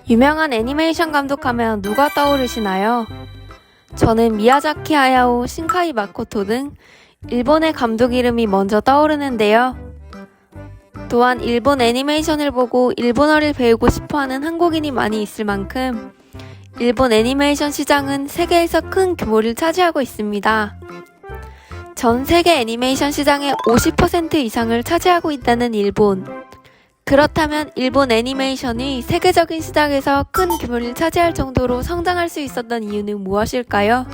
유명한 애니메이션 감독하면 누가 떠오르시나요? 저는 미야자키 하야오, 신카이 마코토 등 일본의 감독 이름이 먼저 떠오르는데요. 또한 일본 애니메이션을 보고 일본어를 배우고 싶어하는 한국인이 많이 있을 만큼 일본 애니메이션 시장은 세계에서 큰 규모를 차지하고 있습니다. 전 세계 애니메이션 시장의 50% 이상을 차지하고 있다는 일본. 그렇다면 일본 애니메이션이 세계적인 시장에서 큰 규모를 차지할 정도로 성장할 수 있었던 이유는 무엇일까요?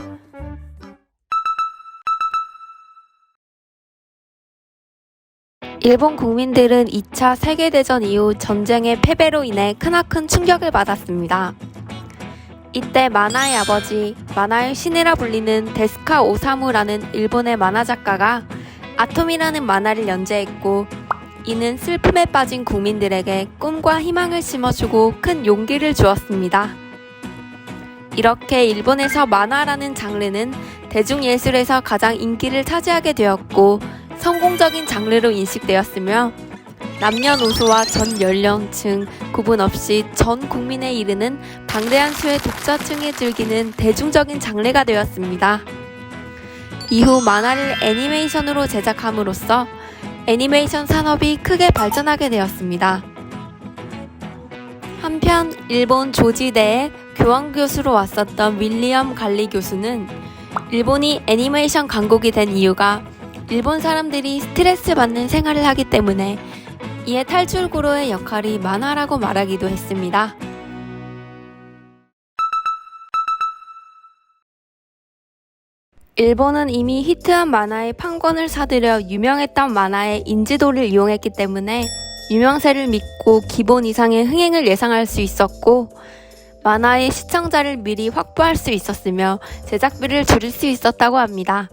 일본 국민들은 2차 세계대전 이후 전쟁의 패배로 인해 크나큰 충격을 받았습니다. 이때 만화의 아버지, 만화의 신이라 불리는 데스카 오사무라는 일본의 만화 작가가 아톰이라는 만화를 연재했고, 이는 슬픔에 빠진 국민들에게 꿈과 희망을 심어주고 큰 용기를 주었습니다. 이렇게 일본에서 만화라는 장르는 대중예술에서 가장 인기를 차지하게 되었고 성공적인 장르로 인식되었으며 남녀노소와 전 연령층 구분 없이 전 국민에 이르는 방대한 수의 독자층이 즐기는 대중적인 장르가 되었습니다. 이후 만화를 애니메이션으로 제작함으로써 애니메이션 산업이 크게 발전하게 되었습니다. 한편 일본 조지대에 교환교수로 왔었던 윌리엄 갈리 교수는 일본이 애니메이션 강국이 된 이유가 일본 사람들이 스트레스 받는 생활을 하기 때문에 이에 탈출구로의 역할이 만화라고 말하기도 했습니다. 일본은 이미 히트한 만화의 판권을 사들여 유명했던 만화의 인지도를 이용했기 때문에 유명세를 믿고 기본 이상의 흥행을 예상할 수 있었고 만화의 시청자를 미리 확보할 수 있었으며 제작비를 줄일 수 있었다고 합니다.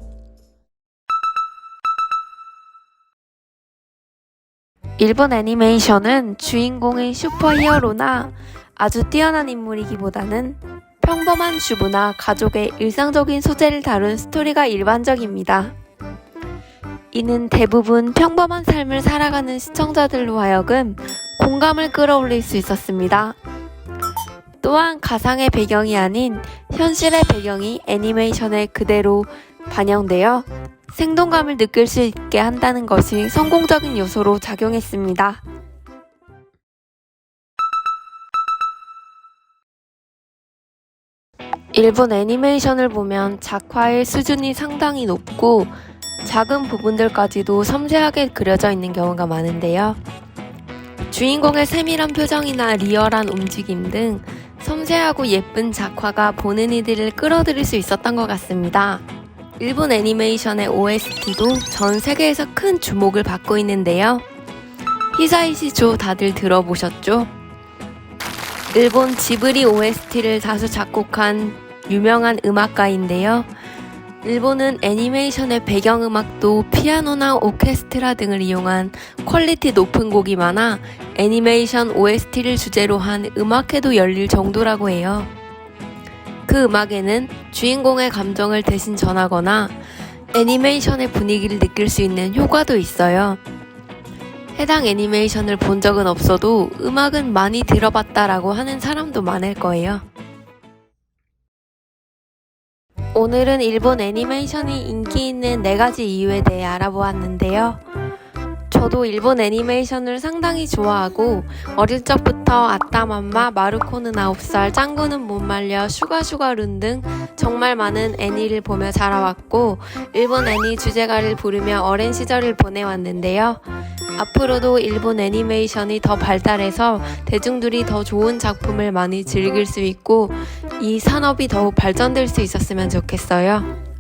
일본 애니메이션은 주인공의 슈퍼히어로나 아주 뛰어난 인물이기보다는 평범한 주부나 가족의 일상적인 소재를 다룬 스토리가 일반적입니다. 이는 대부분 평범한 삶을 살아가는 시청자들로 하여금 공감을 끌어올릴 수 있었습니다. 또한 가상의 배경이 아닌 현실의 배경이 애니메이션에 그대로 반영되어 생동감을 느낄 수 있게 한다는 것이 성공적인 요소로 작용했습니다. 일본 애니메이션을 보면 작화의 수준이 상당히 높고 작은 부분들까지도 섬세하게 그려져 있는 경우가 많은데요. 주인공의 세밀한 표정이나 리얼한 움직임 등 섬세하고 예쁜 작화가 보는 이들을 끌어들일 수 있었던 것 같습니다. 일본 애니메이션의 OST도 전 세계에서 큰 주목을 받고 있는데요. 히사이시 조 다들 들어보셨죠? 일본 지브리 OST를 다수 작곡한 유명한 음악가인데요. 일본은 애니메이션의 배경음악도 피아노나 오케스트라 등을 이용한 퀄리티 높은 곡이 많아 애니메이션 OST를 주제로 한 음악회도 열릴 정도라고 해요. 그 음악에는 주인공의 감정을 대신 전하거나 애니메이션의 분위기를 느낄 수 있는 효과도 있어요. 해당 애니메이션을 본 적은 없어도 음악은 많이 들어봤다라고 하는 사람도 많을 거예요. 오늘은 일본 애니메이션이 인기 있는 4가지 이유에 대해 알아보았는데요. 저도 일본 애니메이션을 상당히 좋아하고 어릴 적부터 아따맘마, 마루코는 9살, 짱구는 못 말려, 슈가슈가룬 등 정말 많은 애니를 보며 자라왔고 일본 애니 주제가를 부르며 어린 시절을 보내왔는데요. 앞으로도 일본 애니메이션이 더 발달해서 대중들이 더 좋은 작품을 많이 즐길 수 있고 이 산업이 더욱 발전될 수 있었으면 좋겠어요.